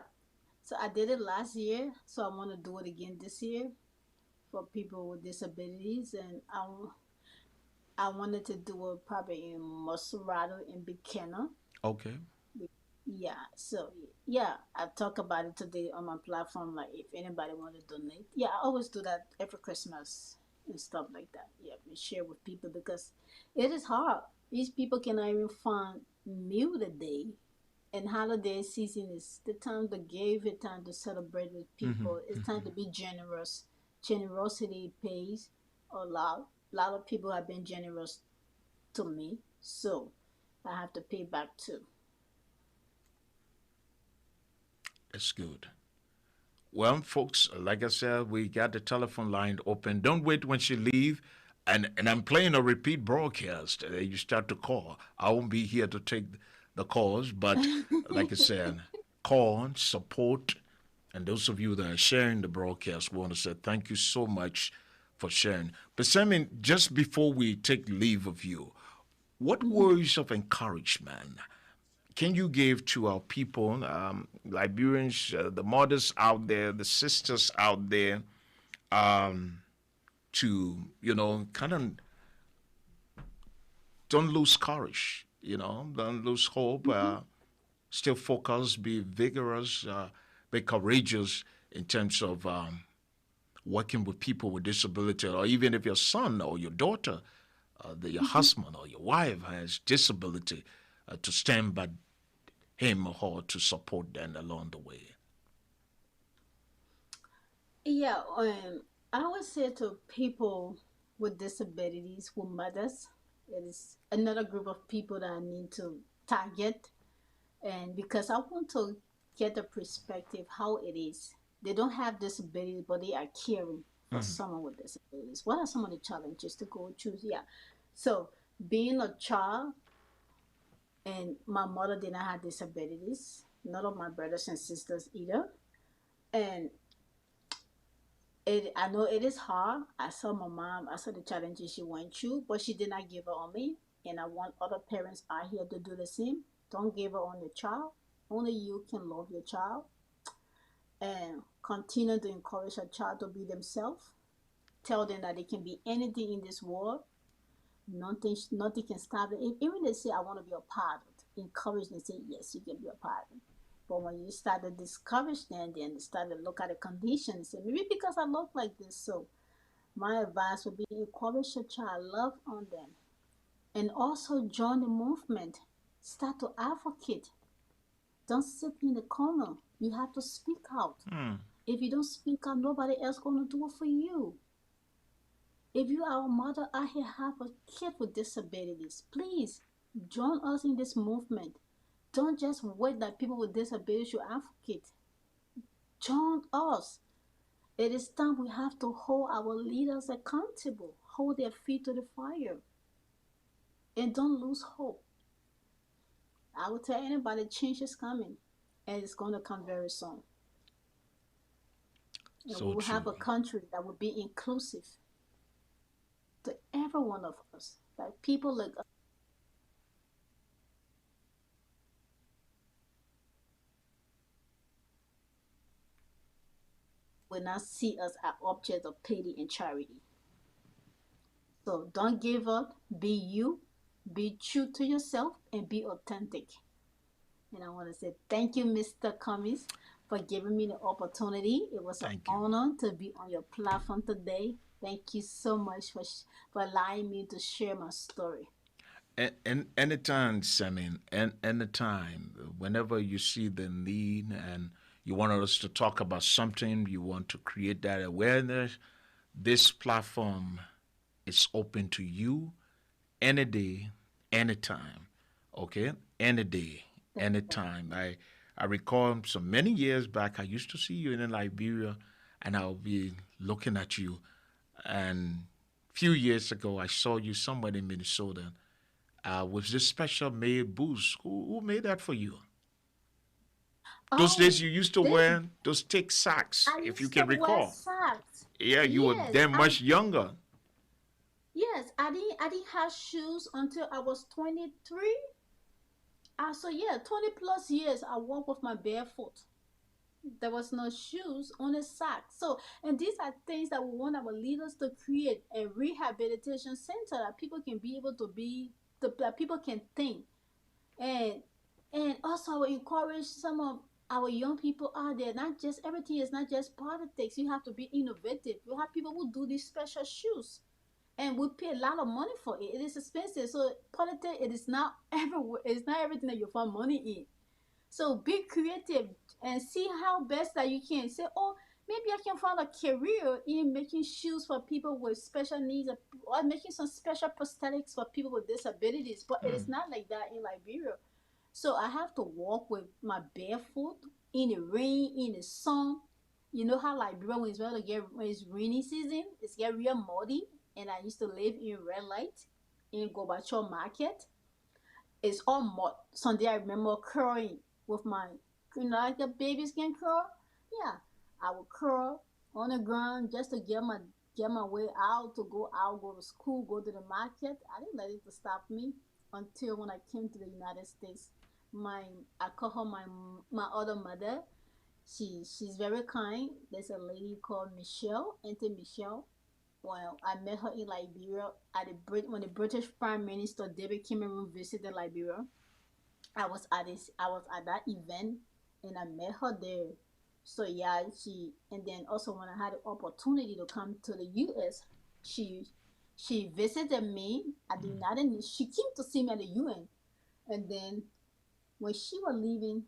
so I did it last year, so I want to do it again this year for people with disabilities, and I wanted to do it probably in Maserati in Buchanan. okay, Yeah, so yeah, I talk about it today on my platform. Like, if anybody want to donate, yeah, I always do that every Christmas and stuff like that. Yeah, we share with people because it is hard. These people cannot even find meal today, and holiday season is the time to give, it time to celebrate with people. It's time to be generous. Generosity pays a lot. A lot of people have been generous to me, so I have to pay back too. that's good. Well, folks, like I said, we got the telephone line open. Don't wait when she leave. and I'm playing a repeat broadcast. You start to call. I won't be here to take the calls, but like I said, call, support, and those of you that are sharing the broadcast, we want to say thank you so much for sharing. But Simon, just before we take leave of you, what Mhm. words of encouragement can you give to our people, Liberians, the mothers out there, the sisters out there, to kind of don't lose courage, don't lose hope, Mhm. still focus, be vigorous, be courageous in terms of working with people with disability, or even if your son or your daughter, your Mhm. husband or your wife has disability, to stand by him or her to support them along the way. Yeah, I would say to people with disabilities, with mothers, it is another group of people that I need to target, and because I want to get the perspective how it is. They don't have disabilities, but they are caring for Mm-hmm. someone with disabilities. What are some of the challenges to go choose? Yeah, so being a child, and my mother did not have disabilities. None of my brothers and sisters either, and I know it is hard. I saw my mom, I saw the challenges she went through, but she did not give up on me. And I want other parents out here to do the same. Don't give up on your child. Only you can love your child, and continue to encourage your child to be themselves. Tell them that they can be anything in this world. Nothing can stop them. Even they say, I want to be a pilot. Encourage them, say, yes, you can be a pilot. But when you start to discourage them, then they start to look at the conditions. Say, maybe because I look like this, so my advice would be encourage your child, love on them, and also join the movement. Start to advocate. Don't sit in the corner. You have to speak out. Mm. If you don't speak out, nobody else gonna do it for you. If you are a mother out here have a kid with disabilities, please join us in this movement. Don't just wait that people with disabilities should advocate. Join us. It is time we have to hold our leaders accountable, hold their feet to the fire, and don't lose hope. I will tell anybody change is coming, and it's going to come very soon. And we So will have true. a country that will be inclusive to every one of us. That people like us will not see us as objects of pity and charity. So don't give up. Be you. Be true to yourself and be authentic. And I want to say thank you, Mr. Cummings, for giving me the opportunity. It was an Thank you. honor to be on your platform today. Thank you so much for allowing me to share my story. And anytime, Samin, and anytime, whenever you see the need and you want us to talk about something, you want to create that awareness, this platform is open to you any day, anytime. Okay? Any day, anytime. I recall so many years back, I used to see you in Liberia, and I'll be looking at you. And few years ago, I saw you somewhere in Minnesota with this special made boots. Who made that for you? Those days Oh, you used to this wear those thick socks, I if you used to can wear recall. socks. Yeah, you were Yes, then much younger. I didn't have shoes until I was 23. So yeah, 20 plus years I walk with my barefoot. There was no shoes, only socks. So, and these are things that we want our leaders to create a rehabilitation center that people can be able to that people can think. And and also I will encourage some of our young people out there. Not just everything is not just politics. You have to be innovative. You have people who do these special shoes, and we pay a lot of money for it. It is expensive. So politics, it is not everywhere. It's not everything that you find money in. So be creative and see how best that you can say, oh, maybe I can find a career in making shoes for people with special needs, or making some special prosthetics for people with disabilities. But it is not like that in Liberia. So I have to walk with my barefoot in the rain, in the sun. You know how Liberia when it's when it's rainy season, it's get real muddy. and I used to live in Red Light in Gorbachev Market. It's all mud. Sunday I remember curling with my, like a baby can curl. Yeah, I would curl on the ground just to get my way out to go out, go to school, go to the market. I didn't let it to stop me until when I came to the United States. My I call her my other mother. She's very kind. There's a lady called Michelle, Auntie Michelle. Well, I met her in Liberia at when the British Prime Minister David Cameron visited Liberia. I was at that event and I met her there. So yeah, she and then also when I had the opportunity to come to the US, she she visited me at the United Nations. She came to see me at the UN, and then when she was leaving,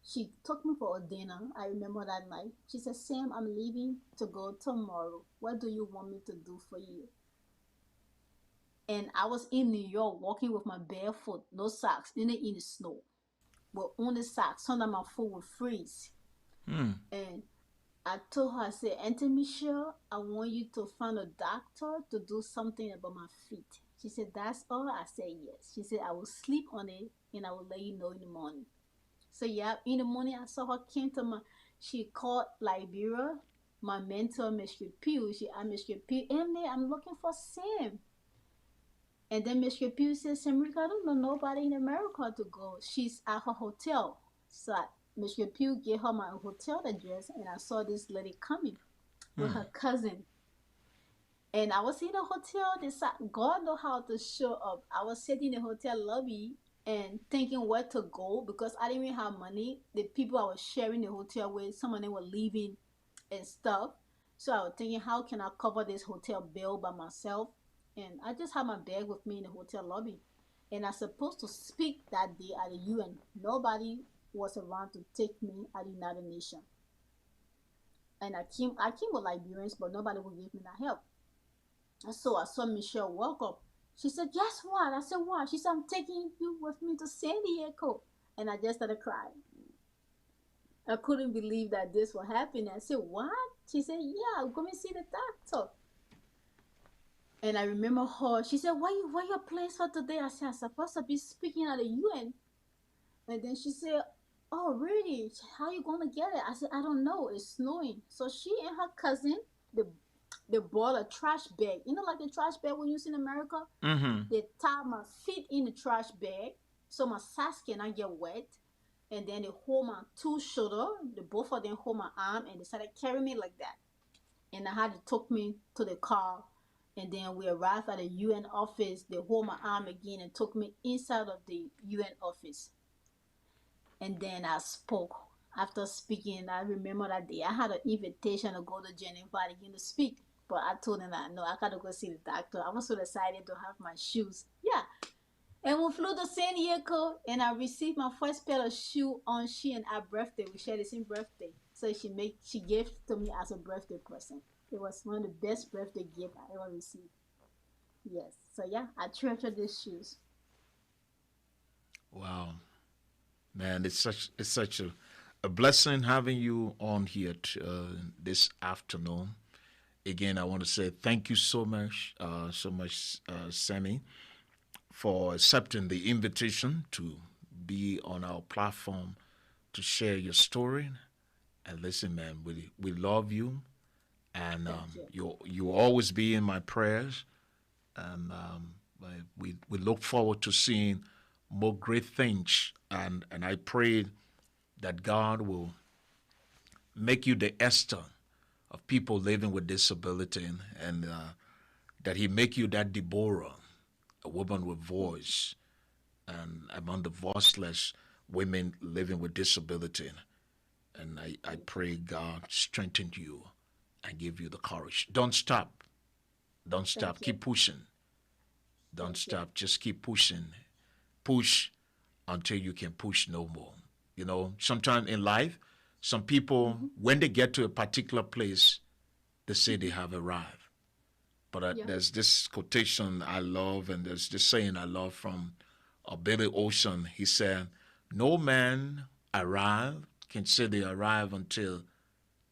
she took me for a dinner. I remember that night. She said, "Sam, I'm leaving to go tomorrow. What do you want me to do for you?" And I was in New York walking with my barefoot, no socks, in the snow, with only socks. Sometimes my foot would freeze. Mm. And I told her, I said, Auntie Michelle, I want you to find a doctor to do something about my feet. She said, that's all? I said, yes. She said, I will sleep on it and I will let you know in the morning. So yeah, in the morning I saw her came to my, she called Liberia, my mentor, Mr. Pugh. She asked Mr. Pugh, Emily, I'm looking for Sam. And then Mr. Pugh said, Samrika, I don't know nobody in America to go. She's at her hotel. So Mr. Pugh gave her my hotel address, and I saw this lady coming with Mm. her cousin. And I was in the hotel. God know how to show up. I was sitting in the hotel lobby and thinking where to go because I didn't even have money. The people I was sharing the hotel with, some of them were leaving and stuff. So I was thinking, how can I cover this hotel bill by myself? And I just had my bag with me in the hotel lobby. And I was supposed to speak that day at the UN. Nobody was around to take me at the United Nations. And I came with Liberians, but nobody would give me that help. And so I saw Michelle walk up. She said, guess what? I said, what? She said, I'm taking you with me to San Diego. And I just started crying. I couldn't believe that this was happening. I said, what? She said, yeah, I'm going to see the doctor. And I remember her. She said, where your plans for today? I said, I'm supposed to be speaking at the UN. And then she said, oh, really? How you going to get it? I said, I don't know. It's snowing. So she and her cousin, they, they bought a trash bag. You know, like the trash bag we use in America? Mm-hmm. They tied my feet in the trash bag so my socks cannot get wet. And then they hold my two shoulder. The both of them hold my arm and they started carrying me like that. And I had to take me to the car. And then we arrived at the UN office. They hold my arm again and took me inside of the UN office. And then I spoke. After speaking, I remember that day I had an invitation to go to Geneva again to speak. But I told them that no, I gotta go see the doctor. I was so excited to have my shoes. Yeah. And we flew to San Diego and I received my first pair of shoe on she and our birthday. We shared the same birthday. So she gave it to me as a birthday present. It was one of the best birthday gift I ever received. Yes. So yeah, I treasure these shoes. Wow, man, it's such a blessing having you on here this afternoon. Again, I want to say thank you so much, Sammy, for accepting the invitation to be on our platform to share your story. And listen, man, we love you, and Thank you. you always be in my prayers. And we look forward to seeing more great things. And I pray that God will make you the Esther of people living with disability, and that He make you that Deborah, a woman with Thank you. voice, and among the voiceless women living with disability. And I Thank you. pray God strengthen you and give you the courage. Don't stop. Don't stop. Thank you. Keep pushing. Don't Thank you. stop. Just keep pushing. Push until you can push no more. You know, sometimes in life, some people, Mm-hmm. when they get to a particular place, they say they Mm-hmm. have arrived. But Yeah. there's this quotation I love, and there's this saying I love from Billy Ocean. He said, no man arrive can say they arrive until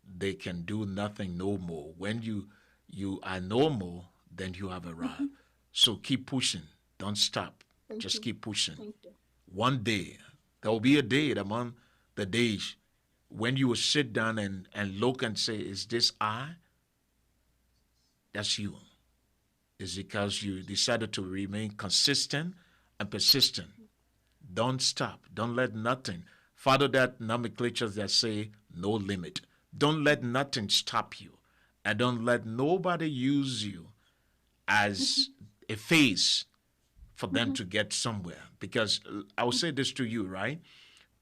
they can do nothing no more. When you are normal, then you have arrived. So keep pushing. Don't stop. Thank Just you. keep pushing. Thank you. One day, there will be a day among the days when you will sit down and look and say, is this I? That's you. It's because you decided to remain consistent and persistent. Don't stop. Don't let nothing. Follow that nomenclature that say no limit. Don't let nothing stop you. And don't let nobody use you as a face for them to get somewhere. Because I will say this to you, right?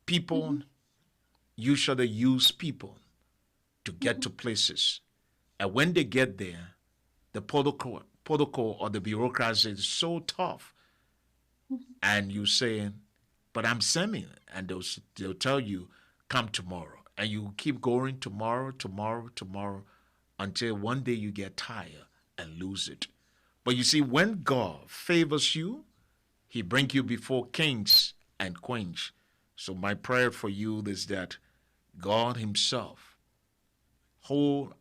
People usually use people to get to places. And when they get there, the protocol or the bureaucracy is so tough. And you say, but I'm semi. And they'll tell you, come tomorrow. And you keep going tomorrow, until one day you get tired and lose it. But you see, when God favors you, he brings you before kings and queens. So my prayer for you is that God himself, who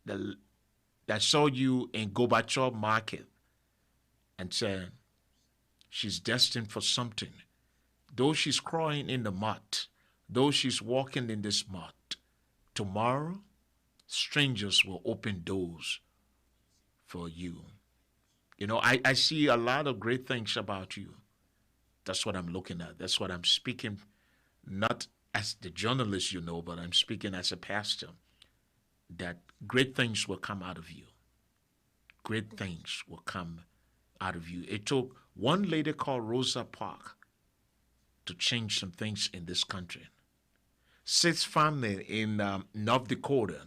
that saw you in Gorbachev market and said, she's destined for something. Though she's crawling in the mud, though she's walking in this mud, tomorrow strangers will open doors for you. You know, I see a lot of great things about you. That's what I'm looking at. That's what I'm speaking, not as the journalist, but I'm speaking as a pastor, that great things will come out of you. Great things will come out of you. It took one lady called Rosa Parks to change some things in this country. 6 families in North Dakota,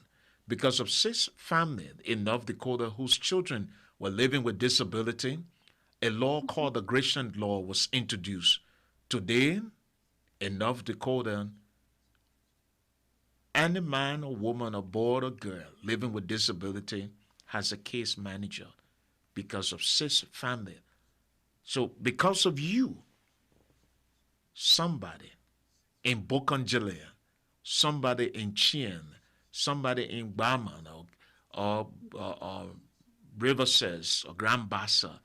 because of 6 families in North Dakota whose children were living with disability, a law called the Gratian Law was introduced. Today, in North Dakota, any man or woman or boy or girl living with disability has a case manager because of 6 families. So because of you, somebody in Bokonjele, somebody in Chien, somebody in Baman or Riverses or Grand Bassa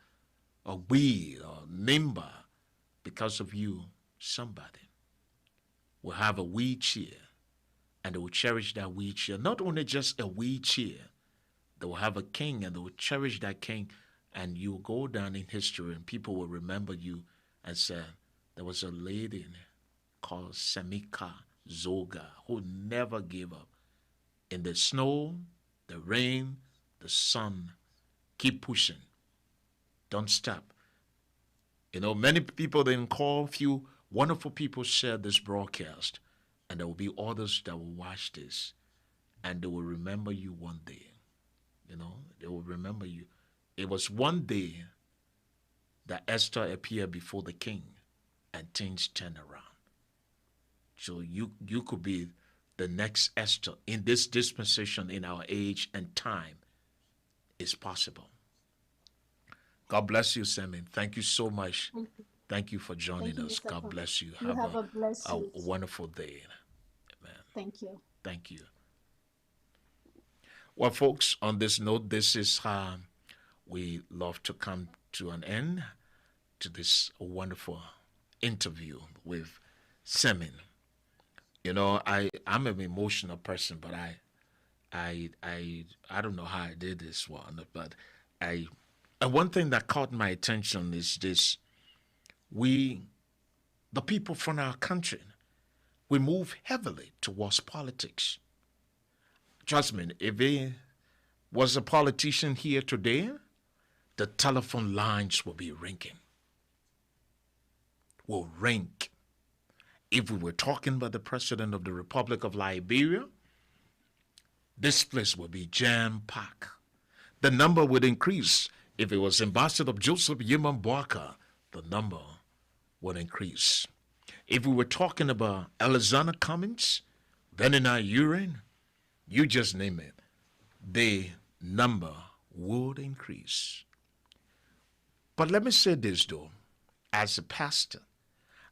or Weed or Nimba, because of you, somebody will have a wheelchair and they will cherish that wheelchair. Not only just a wheelchair, they will have a king and they will cherish that king, and you will go down in history and people will remember you and say, there was a lady called SAMRICA ZOGAR who never gave up. In the snow, the rain, the sun, keep pushing. Don't stop. You know, many people then call, few wonderful people share this broadcast, and there will be others that will watch this, and they will remember you one day. You know, they will remember you. It was one day that Esther appeared before the king, and things turned around. So you could be the next Esther in this dispensation in our age and time. Is possible. God bless you, Semin. Thank you so much. Thank you for joining Thank you, us. Mr. God Prophet. bless you. You Have have a blessed a week. wonderful day. Amen. Thank you. Thank you. Well, folks, on this note, this is how we love to come to an end to this wonderful interview with Semin. You know, I'm an emotional person, but I don't know how I did this one, but and one thing that caught my attention is this: the people from our country, we move heavily towards politics. Trust me, if there was a politician here today, the telephone lines will be ringing. Will ring. If we were talking about the president of the Republic of Liberia, this place will be jam-packed. The number would increase. If it was Ambassador Joseph Yeman Boaka, the number would increase. If we were talking about Alexander Cummings, Benina Urine, you just name it, the number would increase. But let me say this, though, as a pastor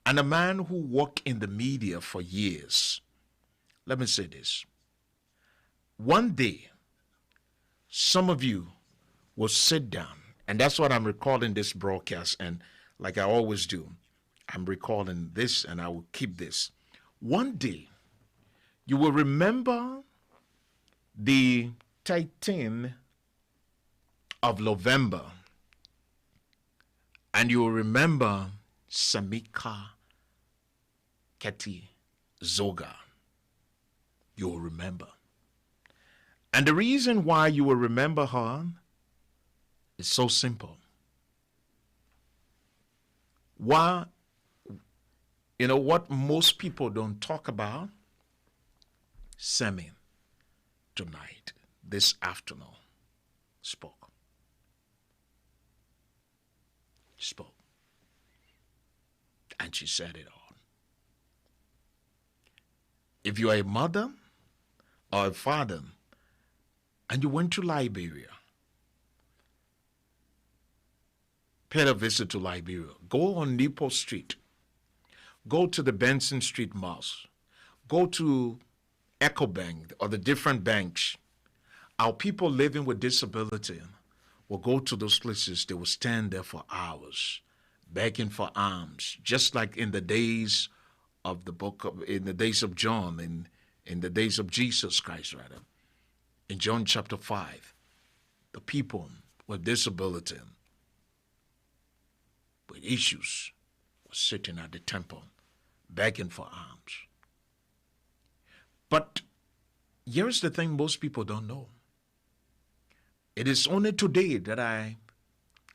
and a man who worked in the media for years, let me say this. One day, some of you will sit down, and that's what I'm recording this broadcast, and like I always do, I'm recording this and I will keep this. One day, you will remember the 13th of November, and you will remember SAMRICA Keti ZOGAR. You will remember. And the reason why you will remember her is so simple. Why, what most people don't talk about? Semi tonight, this afternoon, spoke. And she said it all. If you are a mother or a father and you went to Liberia, paid a visit to Liberia, go on Newport Street, go to the Benson Street Mosque, go to EcoBank or the different banks. Our people living with disability will go to those places. They will stand there for hours, begging for alms, just like in the days of in the days of John, in the days of Jesus Christ, rather. In John chapter 5, the people with disability, with issues, were sitting at the temple, begging for alms. But here's the thing most people don't know. It is only today that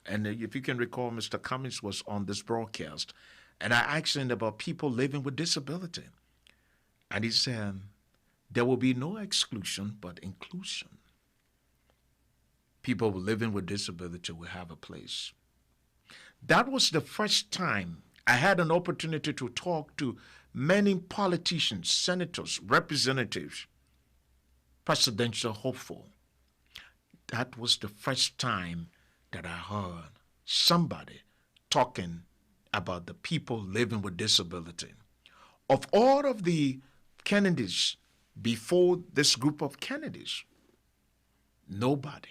and if you can recall, Mr. Cummings was on this broadcast, and I asked him about people living with disability. And he said, there will be no exclusion but inclusion. People living with disability will have a place. That was the first time I had an opportunity to talk to many politicians, senators, representatives, presidential hopeful. That was the first time that I heard somebody talking about the people living with disability. Of all of the candidates before this group of candidates, nobody.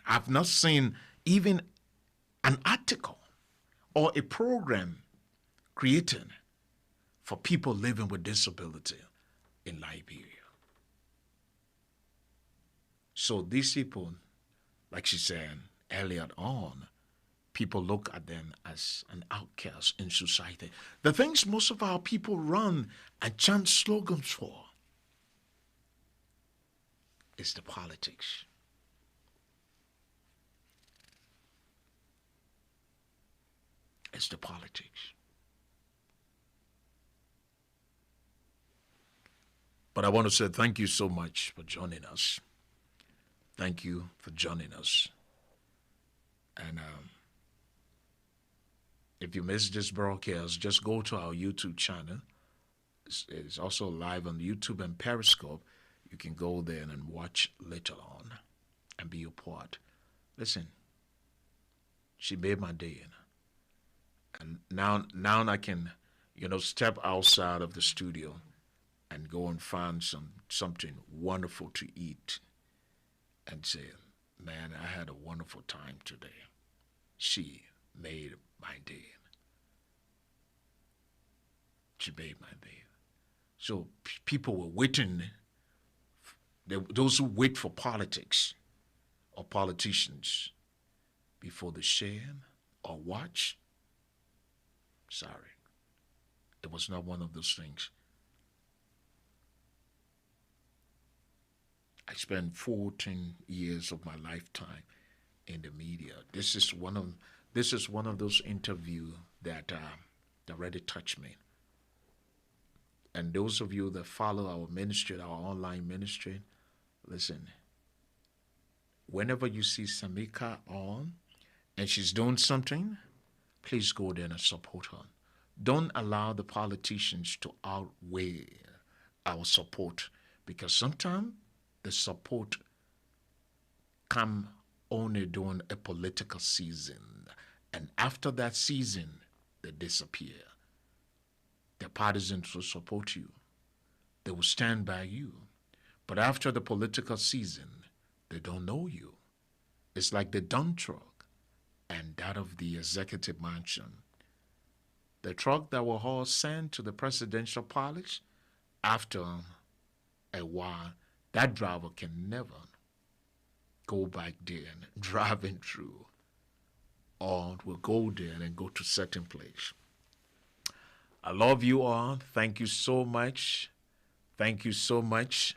I've not seen even an article or a program created for people living with disability in Liberia. So these people, like she said earlier on, people look at them as an outcast in society. The things most of our people run and chant slogans for is the politics. It's the politics. But I want to say thank you so much for joining us. Thank you for joining us. And if you missed this broadcast, just go to our YouTube channel. It's also live on YouTube and Periscope. You can go there and watch later on and be a part. Listen, she made my day. And now I can, step outside of the studio and go and find something wonderful to eat and say, man, I had a wonderful time today. She made my day. She made my day. So people were waiting. Those who wait for politics or politicians before they share or watch, sorry, it was not one of those things. I spent 14 years of my lifetime in the media. This is one of those interviews that really touched me. And those of you that follow our ministry, our online ministry, listen. Whenever you see SAMRICA on and she's doing something, please go there and support her. Don't allow the politicians to outweigh our support, because sometimes the support come only during a political season, and after that season, they disappear. The partisans will support you. They will stand by you. But after the political season, they don't know you. It's like the dump truck and that of the executive mansion. The truck that were all sent to the presidential palace, after a while, that driver can never go back there and driving through, or will go there and go to certain place. I love you all. Thank you so much. Thank you so much